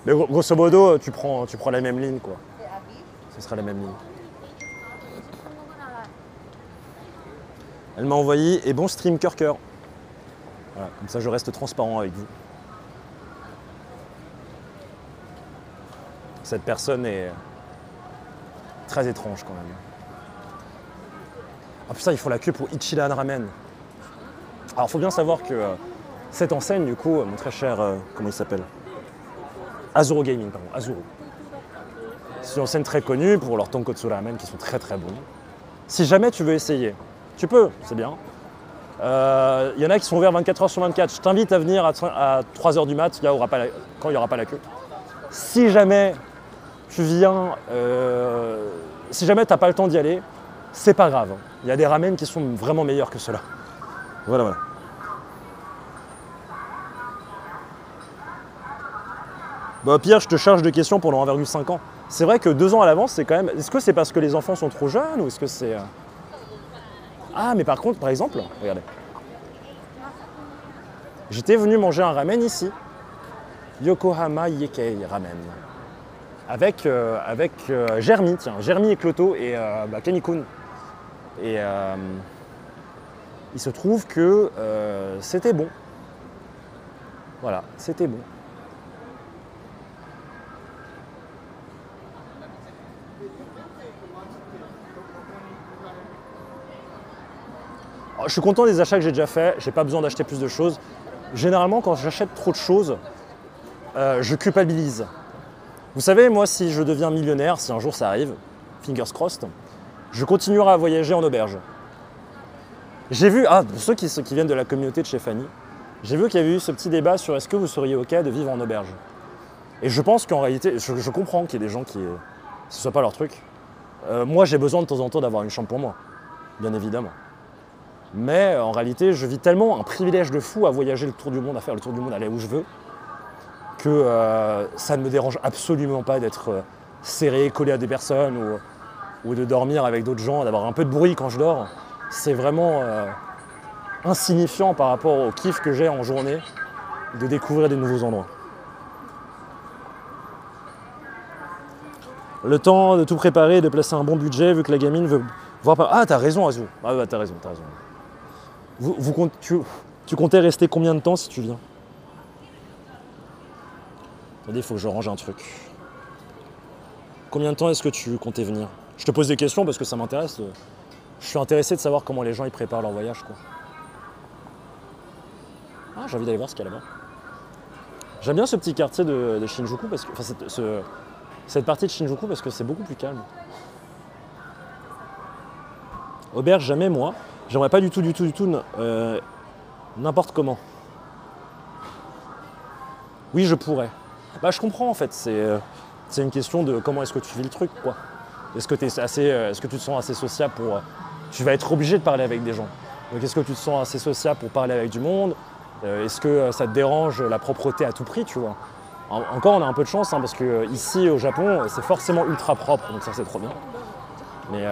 Mais grosso modo, tu prends la même ligne, quoi. Ce sera la même ligne. Elle m'a envoyé et bon stream cœur. Voilà, comme ça je reste transparent avec vous. Cette personne est très étrange quand même. Ah putain, ils font la queue pour Ichiran Ramen. Alors faut bien savoir que cette enseigne, du coup, mon très cher, comment il s'appelle, Azuro Gaming, pardon, Azuro. C'est une enseigne très connue pour leurs tonkotsu ramen qui sont très très bons. Si jamais tu veux essayer, tu peux, c'est bien. Y en a qui sont ouverts 24 h sur 24. Je t'invite à venir à 3 h du mat, quand il n'y aura pas la queue. Si jamais tu viens, si jamais tu n'as pas le temps d'y aller, c'est pas grave. Il y a des ramen qui sont vraiment meilleurs que ceux-là. Voilà, voilà. Bah, au pire, je te charge de questions pendant 1,5 ans. C'est vrai que 2 ans à l'avance, c'est quand même... Est-ce que c'est parce que les enfants sont trop jeunes ou est-ce que c'est... Ah, mais par contre, par exemple, regardez. J'étais venu manger un ramen ici. Yokohama Yeikei Ramen. Avec Germi, tiens. Germi et Cloto et Kanikun. Et il se trouve que c'était bon. Voilà, c'était bon. Alors, je suis content des achats que j'ai déjà faits, j'ai pas besoin d'acheter plus de choses. Généralement, quand j'achète trop de choses, je culpabilise. Vous savez, moi, si je deviens millionnaire, si un jour ça arrive, fingers crossed, je continuerai à voyager en auberge. J'ai vu, pour ceux qui viennent de la communauté de chez Fanny, j'ai vu qu'il y avait eu ce petit débat sur est-ce que vous seriez OK de vivre en auberge. Et je pense qu'en réalité, je comprends qu'il y ait des gens qui... ce soit pas leur truc. Moi, j'ai besoin de temps en temps d'avoir une chambre pour moi, bien évidemment. Mais en réalité, je vis tellement un privilège de fou à voyager le tour du monde, à faire le tour du monde, aller où je veux, que ça ne me dérange absolument pas d'être serré, collé à des personnes ou de dormir avec d'autres gens, d'avoir un peu de bruit quand je dors. C'est vraiment insignifiant par rapport au kiff que j'ai en journée de découvrir des nouveaux endroits. Le temps de tout préparer et de placer un bon budget vu que la gamine veut voir... Ah, t'as raison, Azou. Ah, bah, t'as raison, t'as raison. Tu comptais rester combien de temps si tu viens? Attendez, il faut que je range un truc. Combien de temps est-ce que tu comptais venir? Je te pose des questions parce que ça m'intéresse. Je suis intéressé de savoir comment les gens ils préparent leur voyage, quoi. Ah, j'ai envie d'aller voir ce qu'il y a là-bas. J'aime bien ce petit quartier de Shinjuku, parce que, enfin cette partie de Shinjuku parce que c'est beaucoup plus calme. Auberge, jamais moi. J'aimerais pas du tout n'importe comment. Oui, je pourrais. Bah, je comprends en fait. C'est une question de comment est-ce que tu vis le truc, quoi. Est-ce que tu te sens assez sociable pour... tu vas être obligé de parler avec des gens. Donc est-ce que tu te sens assez sociable pour parler avec du monde? Est-ce que ça te dérange la propreté à tout prix, tu vois? Encore, on a un peu de chance, hein, parce que ici au Japon, c'est forcément ultra propre, donc ça c'est trop bien. Mais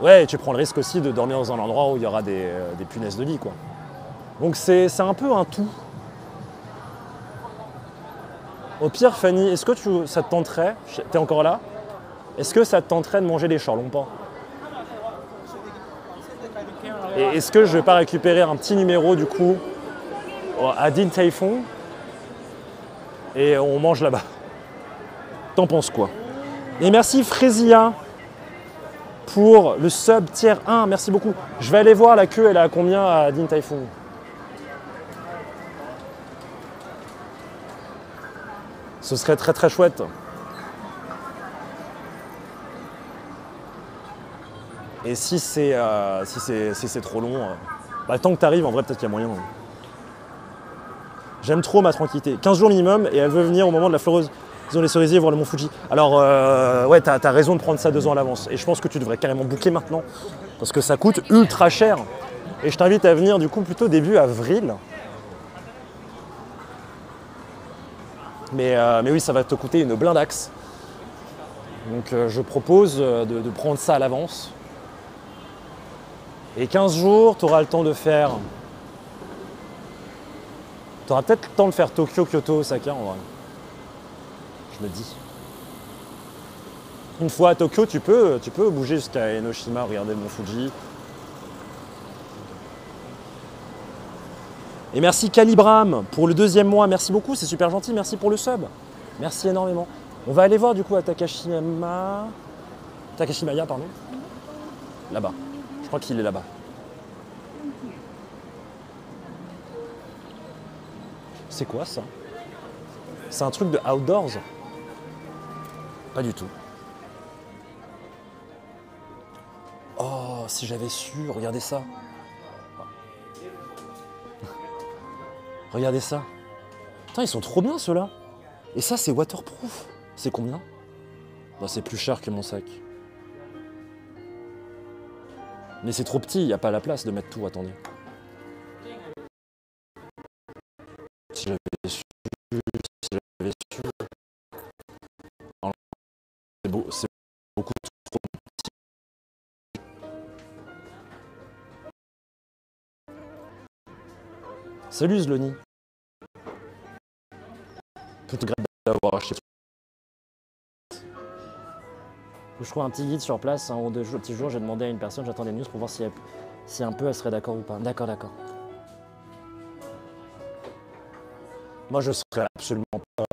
ouais, tu prends le risque aussi de dormir dans un endroit où il y aura des punaises de lit, quoi. Donc c'est un peu un tout. Au pire, Fanny, est-ce que ça te tenterait, t'es encore là? Est-ce que ça te tenterait de manger des charlompans? Et est-ce que je vais pas récupérer un petit numéro du coup à Din Tai Fung et on mange là-bas? T'en penses quoi? Et merci Frésia pour le sub tier 1, merci beaucoup. Je vais aller voir la queue, elle est à combien à Din Tai Fung? Ce serait très très chouette. Et si c'est trop long, tant que tu arrives, en vrai, peut-être qu'il y a moyen. J'aime trop ma tranquillité. 15 jours minimum, et elle veut venir au moment de la fleureuse. Ils ont les cerisiers voir le mont Fuji. Alors, ouais, t'as raison de prendre ça 2 ans à l'avance. Et je pense que tu devrais carrément booker maintenant. Parce que ça coûte ultra cher. Et je t'invite à venir, du coup, plutôt début avril. Mais oui, ça va te coûter une blindaxe. Donc, je propose de prendre ça à l'avance. Et 15 jours, tu auras le temps de faire... Tu auras peut-être le temps de faire Tokyo, Kyoto, Osaka en vrai. je me dis. Une fois à Tokyo, tu peux bouger jusqu'à Enoshima, regarder le mont Fuji. Et merci Calibram pour le 2e mois, merci beaucoup, c'est super gentil, merci pour le sub. Merci énormément. On va aller voir du coup à Takashimaya, pardon. Là-bas, je crois qu'il est là-bas. C'est quoi ça? C'est un truc de outdoors? Pas du tout. Oh, si j'avais su, regardez ça. Regardez ça. Putain, ils sont trop bien ceux-là. Et ça, c'est waterproof. C'est combien? Bah, c'est plus cher que mon sac. Mais c'est trop petit, il n'y a pas la place de mettre tout, attendez. Si j'avais su... Non, c'est beaucoup trop petit. Salut Zloni. Toute grave d'avoir acheté. Je trouve un petit guide sur place, en deux petits jours, j'ai demandé à une personne, j'attends des news pour voir si un peu elle serait d'accord ou pas. D'accord, d'accord. Moi je serais absolument pas.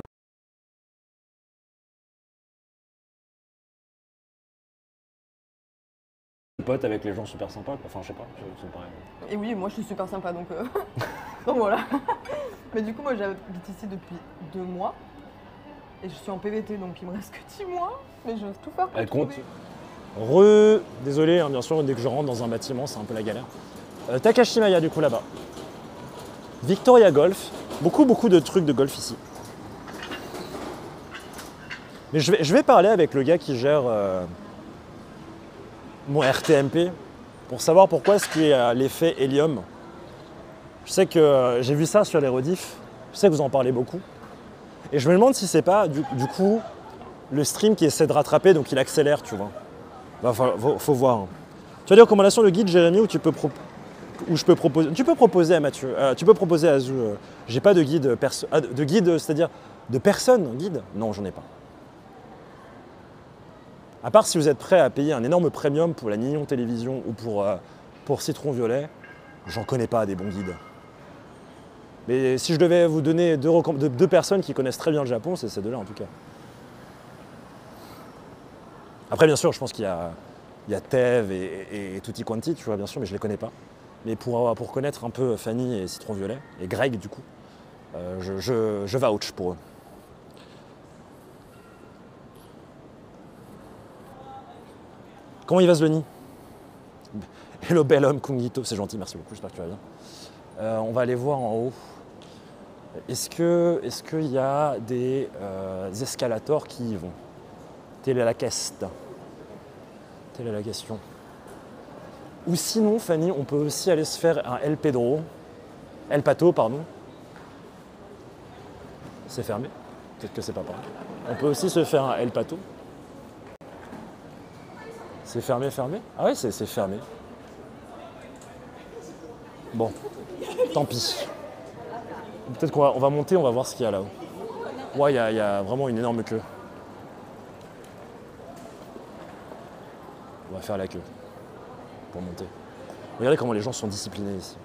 Pote avec les gens super sympas, quoi. Enfin je sais pas, c'est pareil. Et oui, moi je suis super sympa donc, donc voilà. Mais du coup moi j'habite ici depuis 2 mois et je suis en PVT donc il me reste que 10 mois, mais je vais tout faire pour Elle compte. trouver. Désolé, hein, bien sûr, dès que je rentre dans un bâtiment, c'est un peu la galère. Takashimaya, du coup, là-bas. Victoria Golf. Beaucoup de trucs de golf ici. Mais je vais parler avec le gars qui gère mon RTMP pour savoir pourquoi est-ce qu'il y a l'effet hélium. Je sais que j'ai vu ça sur les rediffs. Je sais que vous en parlez beaucoup. Et je me demande si c'est pas, du coup, le stream qui essaie de rattraper, donc il accélère, tu vois. Bah, faut voir. Tu as des recommandations de guide, Jérémy, où je peux proposer. Tu peux proposer à Mathieu, tu peux proposer à Azu. J'ai pas de guide, de guide, c'est-à-dire de personne guide. Non, j'en ai pas. À part si vous êtes prêt à payer un énorme premium pour la Nignon Télévision ou pour Citron Violet, j'en connais pas des bons guides. Mais si je devais vous donner deux personnes qui connaissent très bien le Japon, c'est ces deux-là en tout cas. Après, bien sûr, je pense qu'il y a Tev et Tutti Quanti, tu vois, bien sûr, mais je les connais pas. Mais pour connaître un peu Fanny et Citron Violet, et Greg, du coup, je vouch pour eux. Comment il va, Zloni? Hello, bel homme, Kungito, c'est gentil, merci beaucoup, j'espère que tu vas bien. On va aller voir en haut. Est-ce qu'il y a des escalators qui y vont? Telle est la question. Telle est la question. Ou sinon, Fanny, on peut aussi aller se faire un El Pato, pardon. C'est fermé. Peut-être que c'est pas pareil. On peut aussi se faire un El Pato. C'est fermé? Ah ouais, c'est fermé. Bon, tant pis. Peut-être qu'on va monter, on va voir ce qu'il y a là-haut. Ouais, il y a vraiment une énorme queue. On va faire la queue pour monter. Regardez comment les gens sont disciplinés ici.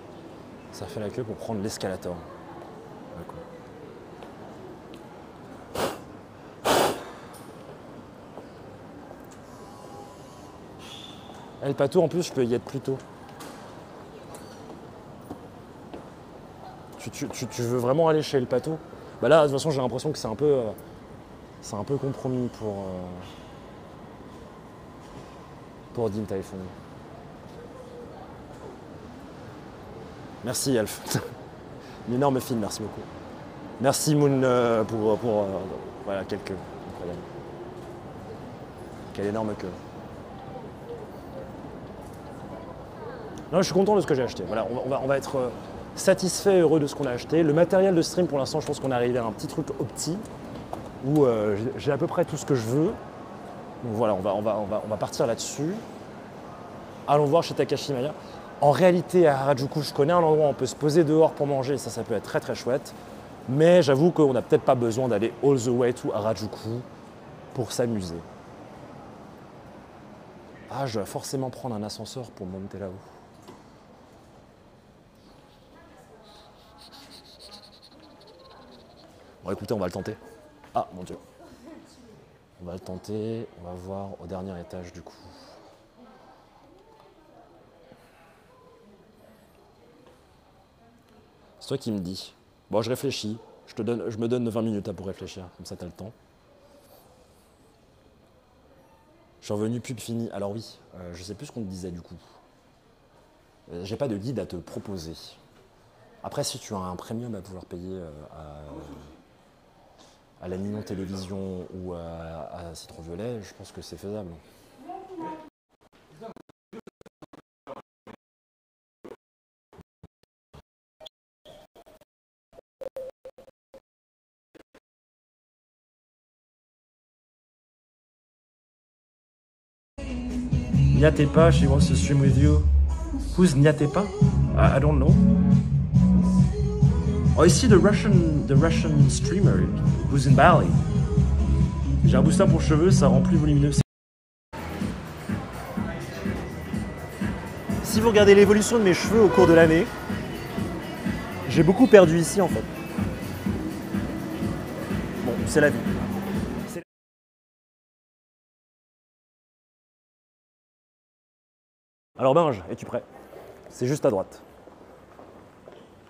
Ça fait la queue pour prendre l'escalator. El Pato, en plus, je peux y être plus tôt. Tu veux vraiment aller chez El Pato? Bah là, de toute façon, j'ai l'impression que c'est un peu compromis pour Dim Typhoon. Merci Elf. Une énorme film, merci beaucoup. Merci Moon pour voilà, quelle queue. Incroyable. Quelle énorme queue. Non, je suis content de ce que j'ai acheté. Voilà, on va être satisfait et heureux de ce qu'on a acheté. Le matériel de stream, pour l'instant, je pense qu'on est arrivé à un petit truc opti où j'ai à peu près tout ce que je veux. Donc voilà, on va partir là-dessus. Allons voir chez Takashimaya. En réalité, à Harajuku, je connais un endroit où on peut se poser dehors pour manger. Ça peut être très très chouette. Mais j'avoue qu'on n'a peut-être pas besoin d'aller all the way to Harajuku pour s'amuser. Ah, je dois forcément prendre un ascenseur pour monter là-haut. Bon, écoutez, on va le tenter. Ah, mon Dieu. On va le tenter, on va voir au dernier étage du coup. C'est toi qui me dis. Bon, je réfléchis. Je me donne 20 minutes pour réfléchir, comme ça t'as le temps. Je suis revenu pub fini. Alors oui, je sais plus ce qu'on te disait du coup. J'ai pas de guide à te proposer. Après, si tu as un premium à pouvoir payer à la Ninon Télévision ou à Citron Violet, je pense que c'est faisable. Nyatepa, she wants to stream with you. Who's Nyatepa? I don't know. Oh, ici the Russian streamer who's in Bali. J'ai un booster pour cheveux, ça rend plus volumineux. Si vous regardez l'évolution de mes cheveux au cours de l'année, j'ai beaucoup perdu ici en fait. Bon, c'est la vie. Alors Binge, es-tu prêt? C'est juste à droite.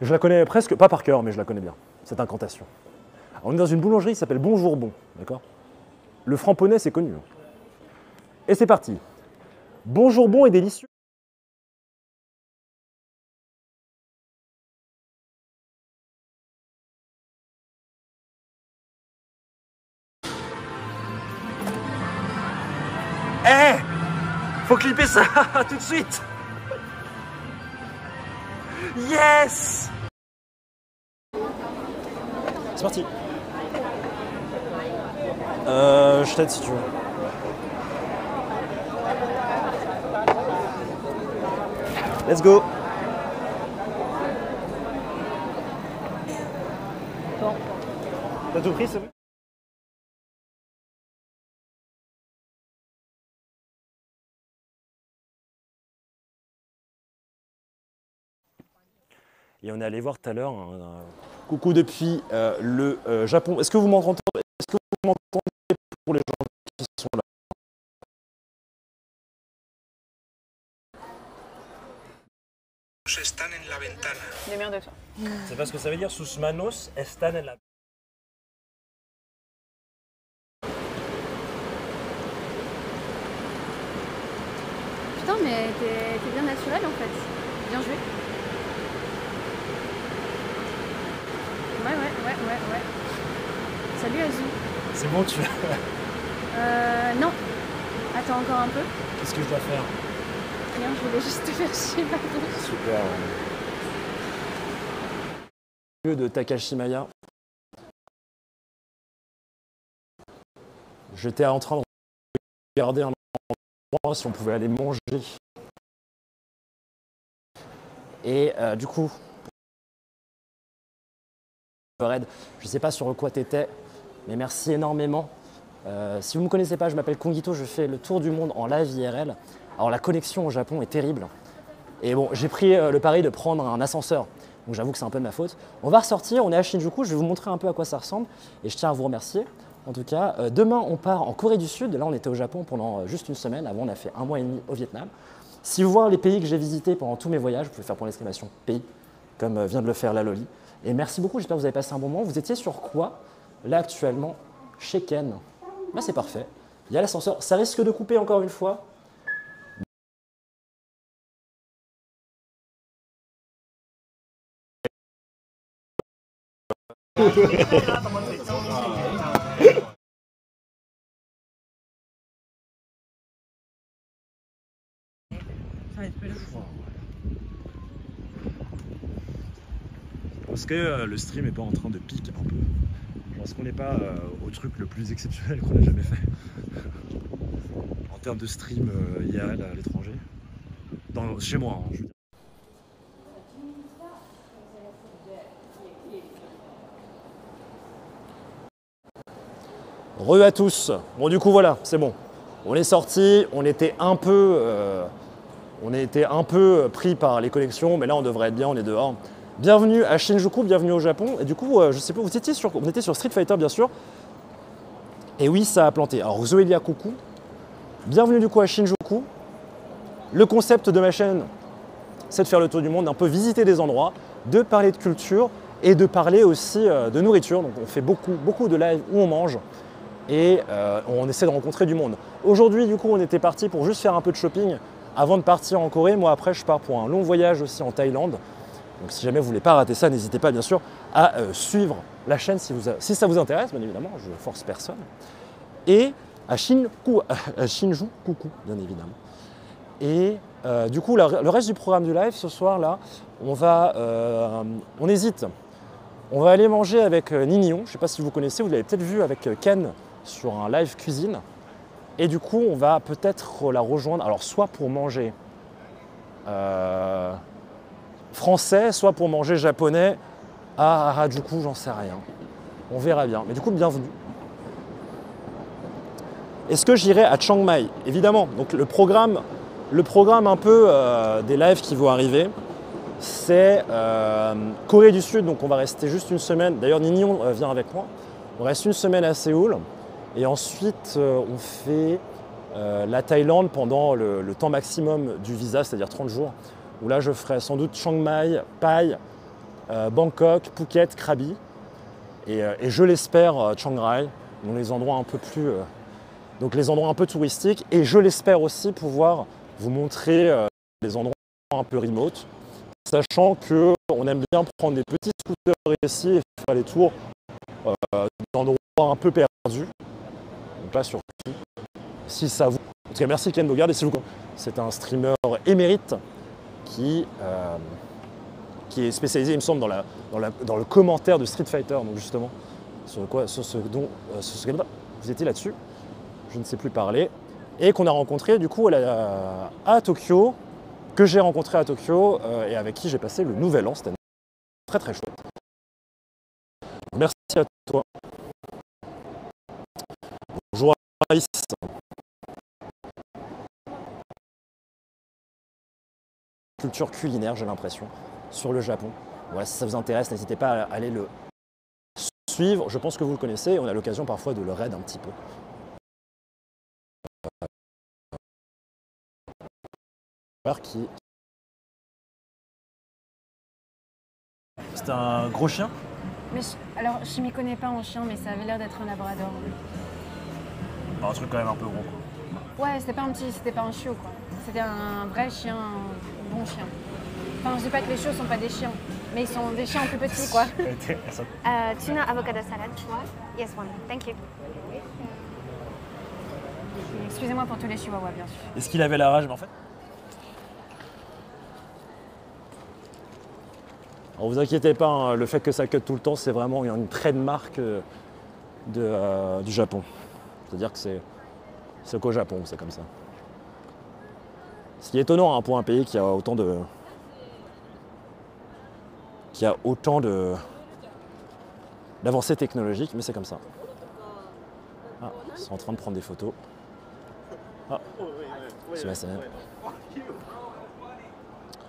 Je la connais presque, pas par cœur, mais je la connais bien, cette incantation. Alors, on est dans une boulangerie qui s'appelle Bonjour Bon, d'accord? Le Framponnet, c'est connu. Et c'est parti. Bonjour Bon est délicieux. Eh! Faut clipper ça tout de suite. Yes! C'est parti. Je t'aide si tu veux. Let's go. Bon. T'as tout pris, c'est bon? Et on est allé voir tout à l'heure un coucou depuis le Japon. Est-ce que vous m'entendez? Est-ce que vous m'entendez pour les gens qui sont là? Están en la ventana. Démerde-toi. C'est parce que ça veut dire sus manos están en la... Putain, mais t'es bien naturel en fait. Bien joué. Ouais. Salut Azou. C'est bon, tu... Non. Attends encore un peu. Qu'est-ce que je dois faire? Rien, je voulais juste te faire chier, pardon. Super. De Takashi Maya. J'étais en train de regarder un endroit si on pouvait aller manger. Et du coup, Red, je ne sais pas sur quoi tu étais, mais merci énormément. Si vous ne me connaissez pas, je m'appelle Kongito, je fais le tour du monde en live IRL. Alors la connexion au Japon est terrible. Et bon, j'ai pris le pari de prendre un ascenseur. Donc j'avoue que c'est un peu de ma faute. On va ressortir, on est à Shinjuku, je vais vous montrer un peu à quoi ça ressemble. Et je tiens à vous remercier. En tout cas, demain on part en Corée du Sud. Là on était au Japon pendant juste une semaine. Avant on a fait 1 mois et demi au Vietnam. Si vous voyez les pays que j'ai visités pendant tous mes voyages, vous pouvez faire pour l'exclamation pays, comme vient de le faire la Loli. Et merci beaucoup, j'espère que vous avez passé un bon moment. Vous étiez sur quoi là actuellement chez Ken? Là c'est parfait. Il y a l'ascenseur, ça risque de couper encore une fois. Parce que le stream est pas en train de piquer un peu. Parce qu'on n'est pas au truc le plus exceptionnel qu'on a jamais fait. En termes de stream IRL à l'étranger. Chez moi, hein, je veux dire. Re à tous. Bon, du coup, voilà, c'est bon. On est sorti, on était un peu pris par les connexions, mais là, on devrait être bien, on est dehors. Bienvenue à Shinjuku, bienvenue au Japon. Et du coup, je sais pas, vous étiez sur Street Fighter, bien sûr. Et oui, ça a planté. Alors, Zoélia, coucou. Bienvenue du coup à Shinjuku. Le concept de ma chaîne, c'est de faire le tour du monde, d'un peu visiter des endroits, de parler de culture et de parler aussi de nourriture. Donc, on fait beaucoup de lives où on mange. Et on essaie de rencontrer du monde. Aujourd'hui, du coup, on était parti pour juste faire un peu de shopping avant de partir en Corée. Moi, après, je pars pour un long voyage aussi en Thaïlande. Donc, si jamais vous ne voulez pas rater ça, n'hésitez pas, bien sûr, à suivre la chaîne si ça vous intéresse, bien évidemment. Je ne force personne. Et à Shinjuku, bien évidemment. Et du coup, le reste du programme du live, ce soir, là, on hésite. On va aller manger avec Ninion. Je ne sais pas si vous connaissez, vous l'avez peut-être vu avec Ken sur un live cuisine. Et du coup, on va peut-être la rejoindre, alors soit pour manger français, soit pour manger japonais à Harajuku, j'en sais rien. On verra bien. Mais du coup, bienvenue. Est-ce que j'irai à Chiang Mai? Évidemment. Donc le programme un peu des lives qui vont arriver, c'est Corée du Sud. Donc on va rester juste une semaine. D'ailleurs, Ninion vient avec moi. On reste une semaine à Séoul. Et ensuite, on fait la Thaïlande pendant le temps maximum du visa, c'est-à-dire 30 jours. Où là, je ferai sans doute Chiang Mai, Pai, Bangkok, Phuket, Krabi. Et je l'espère, Chiang Rai, dans les endroits un peu plus... donc les endroits un peu touristiques. Et je l'espère aussi pouvoir vous montrer les endroits un peu remote. Sachant qu'on aime bien prendre des petits scooters ici et faire les tours d'endroits un peu perdus. Donc là, surtout, si ça vous... En tout cas, merci Ken Bogard. Et si vous... C'est un streamer émérite qui est spécialisé, il me semble, dans le commentaire de Street Fighter. Donc justement, sur ce dont vous étiez là-dessus, je ne sais plus parler. Et qu'on a rencontré du coup à Tokyo, que j'ai rencontré à Tokyo et avec qui j'ai passé le nouvel an. C'était très très chouette. Merci à toi. Bonjour Alice. Culture culinaire, j'ai l'impression, sur le Japon. Voilà, si ça vous intéresse, n'hésitez pas à aller le suivre. Je pense que vous le connaissez. On a l'occasion parfois de le raid un petit peu. Qui... C'est un gros chien? Mais alors, je m'y connais pas en chien, mais ça avait l'air d'être un labrador. Un truc quand même un peu gros, quoi. Ouais, c'était pas un chiot, quoi. C'était un vrai chien, un bon chien. Enfin, je dis pas que les chiots sont pas des chiens, mais ils sont des chiens plus petits, quoi. Tuna avocado salad. Yes, one. Thank you. Excusez-moi pour tous les chihuahuas, bien sûr. Est-ce qu'il avait la rage? Mais en fait... Alors vous inquiétez pas, hein, le fait que ça cut tout le temps, c'est vraiment une trademark du Japon. C'est-à-dire que c'est qu'au Japon, c'est comme ça. Ce qui est étonnant hein, pour un pays qui a autant d'avancées technologiques, mais c'est comme ça. Ah, ils sont en train de prendre des photos. Ah, c'est ma scène.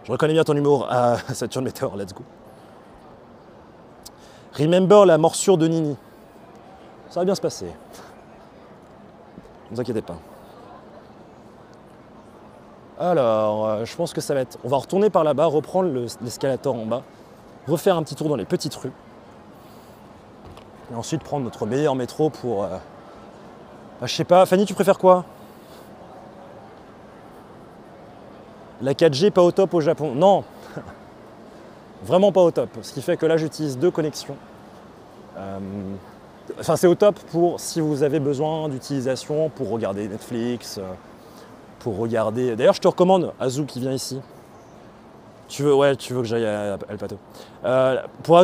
Je reconnais bien ton humour. Ah, Saturn Meteor, let's go. Remember la morsure de Nini. Ça va bien se passer. Ne vous inquiétez pas. Alors, je pense que ça va être... On va retourner par là-bas, reprendre l'escalator en bas, refaire un petit tour dans les petites rues. Et ensuite prendre notre meilleur métro pour... je sais pas, Fanny, tu préfères quoi? La 4G pas au top au Japon? Non. Vraiment pas au top. Ce qui fait que là, j'utilise 2 connexions. Enfin, c'est au top pour si vous avez besoin d'utilisation pour regarder Netflix, pour regarder... D'ailleurs, je te recommande Azu qui vient ici. Tu veux que j'aille à El Pato. Pour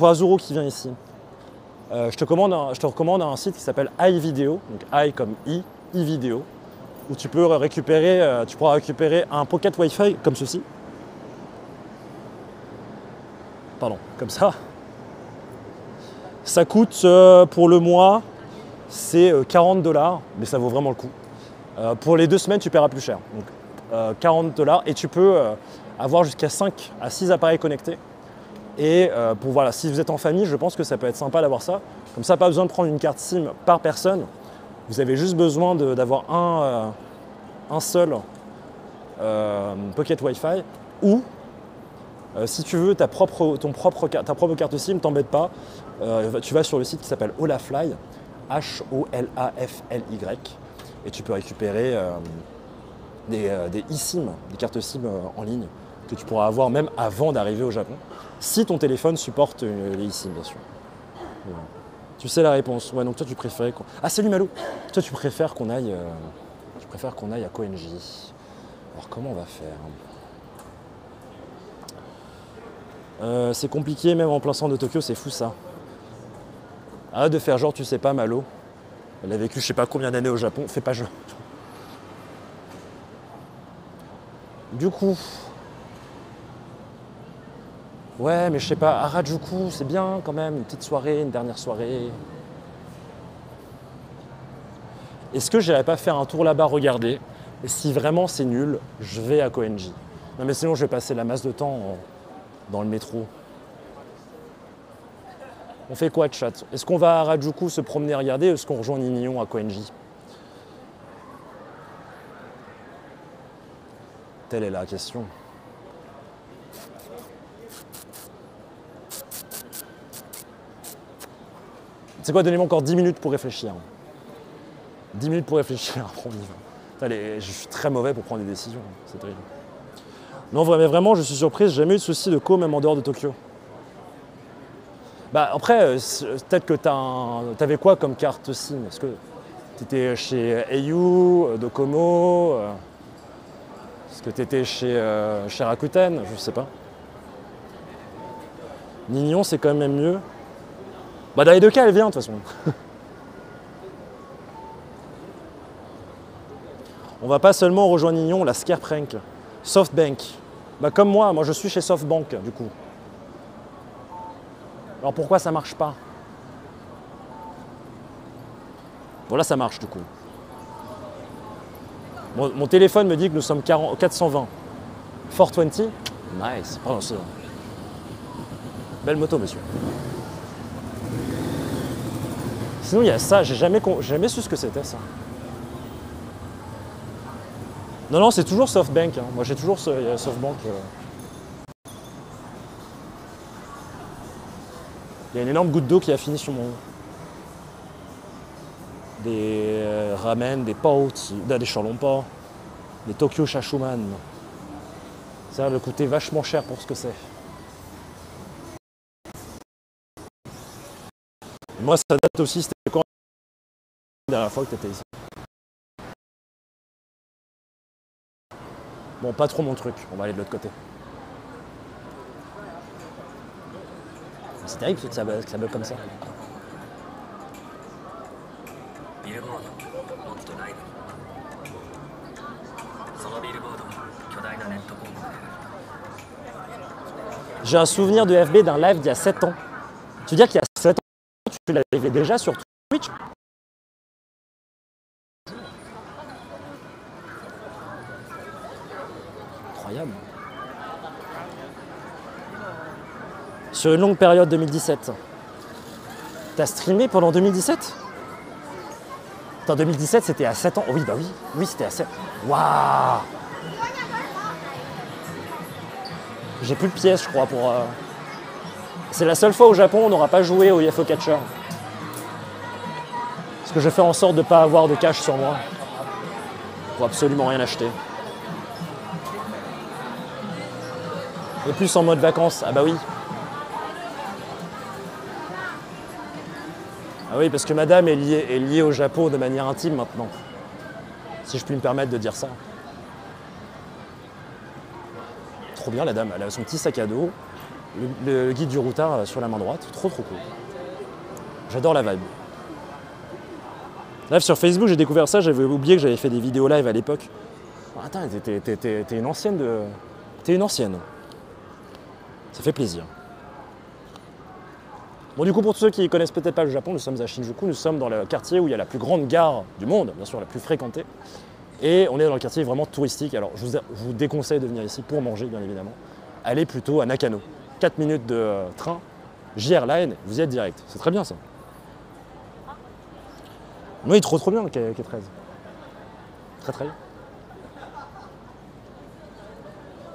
Azuro qui vient ici, je te recommande un site qui s'appelle iVideo, donc i comme iVideo, où tu pourras récupérer un pocket Wi-Fi comme ceci. Pardon, comme ça. Ça coûte pour le mois c'est 40 $, mais ça vaut vraiment le coup. Pour les 2 semaines, tu paieras plus cher. Donc 40 $ et tu peux avoir jusqu'à 5 à 6 appareils connectés. Et voilà, si vous êtes en famille, je pense que ça peut être sympa d'avoir ça. Comme ça, pas besoin de prendre une carte SIM par personne. Vous avez juste besoin d'avoir un seul Pocket Wi-Fi ou si tu veux ta propre carte SIM, t'embête pas. Tu vas sur le site qui s'appelle Holafly, Holafly, et tu peux récupérer des eSIM, des cartes SIM en ligne que tu pourras avoir même avant d'arriver au Japon, si ton téléphone supporte les eSIM, bien sûr. Voilà. Tu sais la réponse. Ouais, donc toi tu préférais qu'on... Ah, salut Malo. Toi tu préfères qu'on aille, à Koenji. Alors comment on va faire? C'est compliqué même en plein centre de Tokyo, c'est fou ça. Arrête de faire genre tu sais pas Malo. Elle a vécu je sais pas combien d'années au Japon, fais pas genre. Du coup... Ouais, mais je sais pas, Harajuku, c'est bien quand même, une petite soirée, une dernière soirée. Est-ce que j'irais pas faire un tour là-bas, regarder? Et si vraiment c'est nul, je vais à Koenji. Non mais sinon je vais passer la masse de temps dans le métro. On fait quoi, chat? Est-ce qu'on va à Harajuku se promener, regarder, ou est-ce qu'on rejoint Ninion à Koenji? Telle est la question. C'est quoi, donnez-moi encore 10 minutes pour réfléchir. 10 minutes pour réfléchir, après on y va. Allez, je suis très mauvais pour prendre des décisions, c'est terrible. Non, mais vraiment, je suis surprise, j'ai jamais eu de souci de co, même en dehors de Tokyo. Bah après, peut-être que t'avais quoi comme carte SIM? Est-ce que t'étais chez au, Docomo? Est-ce que t'étais chez Rakuten? Je sais pas. Ninion, c'est quand même mieux. Bah dans les 2 cas, elle vient de toute façon. On va pas seulement rejoindre Ninion, la Scareprank. SoftBank. Bah comme moi je suis chez SoftBank du coup. Alors pourquoi ça marche pas? Bon là ça marche du coup. Mon téléphone me dit que nous sommes 420. 420. Nice. Pardon, c'est... Belle moto monsieur. Sinon il y a ça, j'ai jamais su ce que c'était ça. Non, c'est toujours SoftBank. Hein. Moi j'ai toujours SoftBank. Il y a une énorme goutte d'eau qui a fini sur mon... Des ramen, des potes, des charlompas, des Tokyo Shashuman. Ça va me coûter vachement cher pour ce que c'est. Moi ça date aussi, c'était quand la dernière fois que tu étais ici? Bon, pas trop mon truc, on va aller de l'autre côté. C'est terrible que ça bug comme ça. J'ai un souvenir de FB d'un live d'il y a 7 ans. Tu veux dire qu'il y a 7 ans, tu l'avais déjà sur Twitch? Incroyable. Sur une longue période 2017. T'as streamé pendant 2017? En 2017, c'était à 7 ans. Oh oui, bah oui. Oui, c'était à 7. Waouh! J'ai plus de pièces, je crois, pour... C'est la seule fois au Japon où on n'aura pas joué au UFO Catcher. Parce que je fais en sorte de ne pas avoir de cash sur moi. Pour absolument rien acheter. Et plus en mode vacances. Ah bah oui. Ah oui, parce que madame est liée au Japon de manière intime maintenant. Si je puis me permettre de dire ça. Trop bien la dame, elle a son petit sac à dos, le guide du routard sur la main droite, trop cool. J'adore la vibe. Live sur Facebook, j'ai découvert ça, j'avais oublié que j'avais fait des vidéos live à l'époque. Oh, attends, t'es une ancienne de... T'es une ancienne. Ça fait plaisir. Bon, du coup, pour tous ceux qui ne connaissent peut-être pas le Japon, nous sommes à Shinjuku, nous sommes dans le quartier où il y a la plus grande gare du monde, bien sûr la plus fréquentée. Et on est dans le quartier vraiment touristique. Alors, je vous déconseille de venir ici pour manger, bien évidemment. Allez plutôt à Nakano. 4 minutes de train, JR Line, vous y êtes direct. C'est très bien, ça. Oui, trop bien, le K13. Très bien.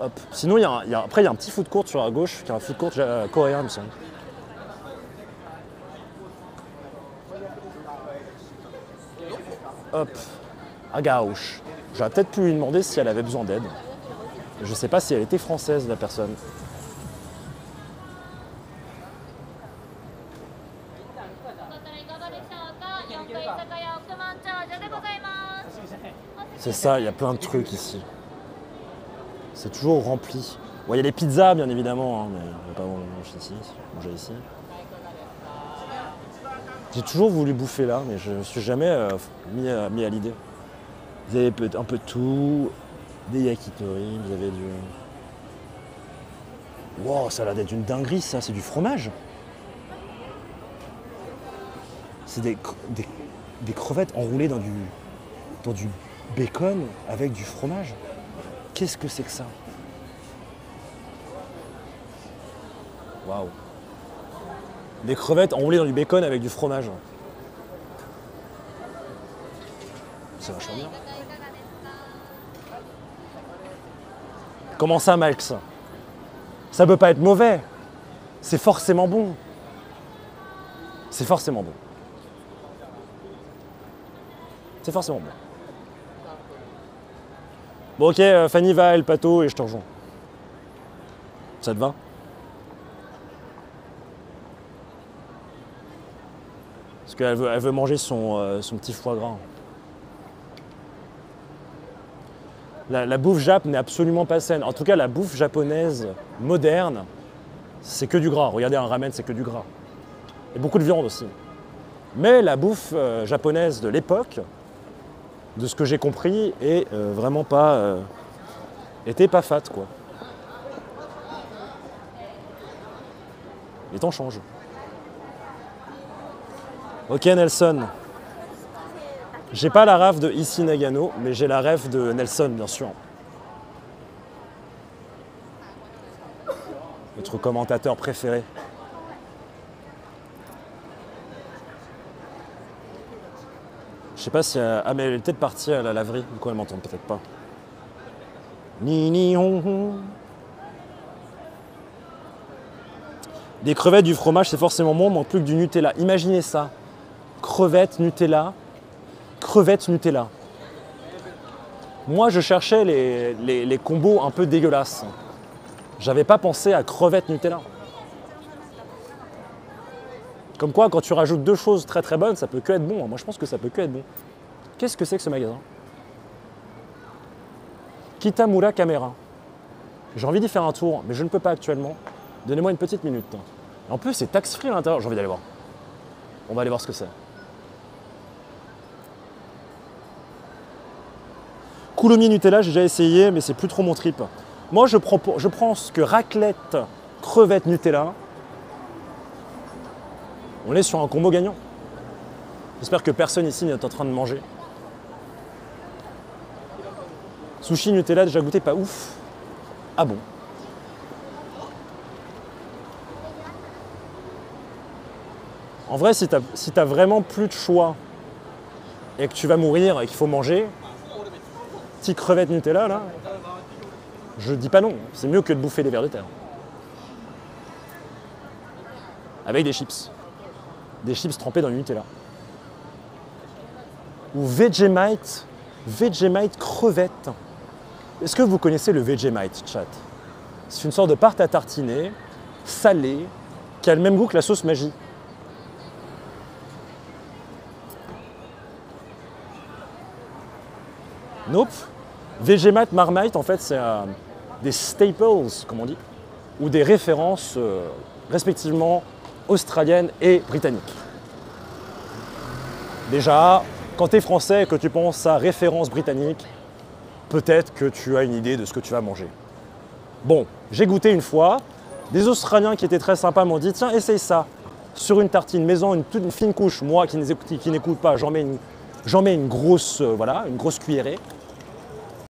Hop. Sinon, après, il y a un petit food court sur la gauche, qui est un food court coréen, il me semble. Hop, à gauche. J'aurais peut-être pu lui demander si elle avait besoin d'aide. Je ne sais pas si elle était française, la personne. C'est ça, il y a plein de trucs ici. C'est toujours rempli. Bon, il y a les pizzas, bien évidemment, hein, mais on va pas manger ici. J'ai toujours voulu bouffer là, mais je ne me suis jamais mis à l'idée. Vous avez un peu de tout, des yakitori, vous avez du... Wow, ça a l'air d'être une dinguerie, ça, c'est du fromage. C'est des crevettes enroulées dans du bacon avec du fromage. Qu'est-ce que c'est que ça? Waouh. Des crevettes enroulées dans du bacon avec du fromage. C'est vachement bien. Comment ça, Max? Ça peut pas être mauvais. C'est forcément bon. C'est forcément bon. C'est forcément bon. Bon, ok, Fanny va à El Pato et je te rejoins. Ça te va? Parce qu'elle veut manger son petit foie gras. La bouffe jap n'est absolument pas saine. En tout cas, la bouffe japonaise moderne, c'est que du gras. Regardez, un ramen, c'est que du gras. Et beaucoup de viande aussi. Mais la bouffe japonaise de l'époque, de ce que j'ai compris, est vraiment pas... était pas fat, quoi. Les temps changent. Ok, Nelson. J'ai pas la ref de Issey Nagano, mais j'ai la ref de Nelson, bien sûr. Notre commentateur préféré. Je sais pas si... Ah, mais elle est peut-être partie à la laverie, du coup elle m'entend peut-être pas. Ni ni hon hon. Des crevettes, du fromage, c'est forcément bon, manque plus que du Nutella. Imaginez ça. Crevettes, Nutella. Crevettes, Nutella. Moi, je cherchais les combos un peu dégueulasses. J'avais pas pensé à crevettes, Nutella. Comme quoi, quand tu rajoutes deux choses très très bonnes, ça peut que être bon. Moi, je pense que ça peut que être bon. Qu'est-ce que c'est que ce magasin? Kitamura Camera. J'ai envie d'y faire un tour, mais je ne peux pas actuellement. Donnez-moi une petite minute. En plus, c'est tax-free à l'intérieur. J'ai envie d'aller voir. On va aller voir ce que c'est. Coulomiers Nutella, j'ai déjà essayé, mais c'est plus trop mon trip. Moi, je pense que raclette, crevettes, Nutella, on est sur un combo gagnant. J'espère que personne ici n'est en train de manger. Sushi Nutella, déjà goûté, pas ouf. Ah bon? En vrai, si t'as vraiment plus de choix et que tu vas mourir et qu'il faut manger, petite crevette Nutella, là, je dis pas non. C'est mieux que de bouffer des vers de terre. Avec des chips. Des chips trempés dans le Nutella. Ou Vegemite crevette. Est-ce que vous connaissez le Vegemite, chat? C'est une sorte de pâte à tartiner, salée, qui a le même goût que la sauce Maggi. Nope. Vegemite, Marmite, en fait, c'est des staples, comme on dit, ou des références respectivement australiennes et britanniques. Déjà, quand tu es français et que tu penses à référence britannique, peut-être que tu as une idée de ce que tu vas manger. Bon, j'ai goûté une fois. Des Australiens qui étaient très sympas m'ont dit « Tiens, essaye ça ». sur une tartine, mets-en une fine couche. Moi qui n'écoute pas, j'en mets une grosse, voilà, une grosse cuillerée.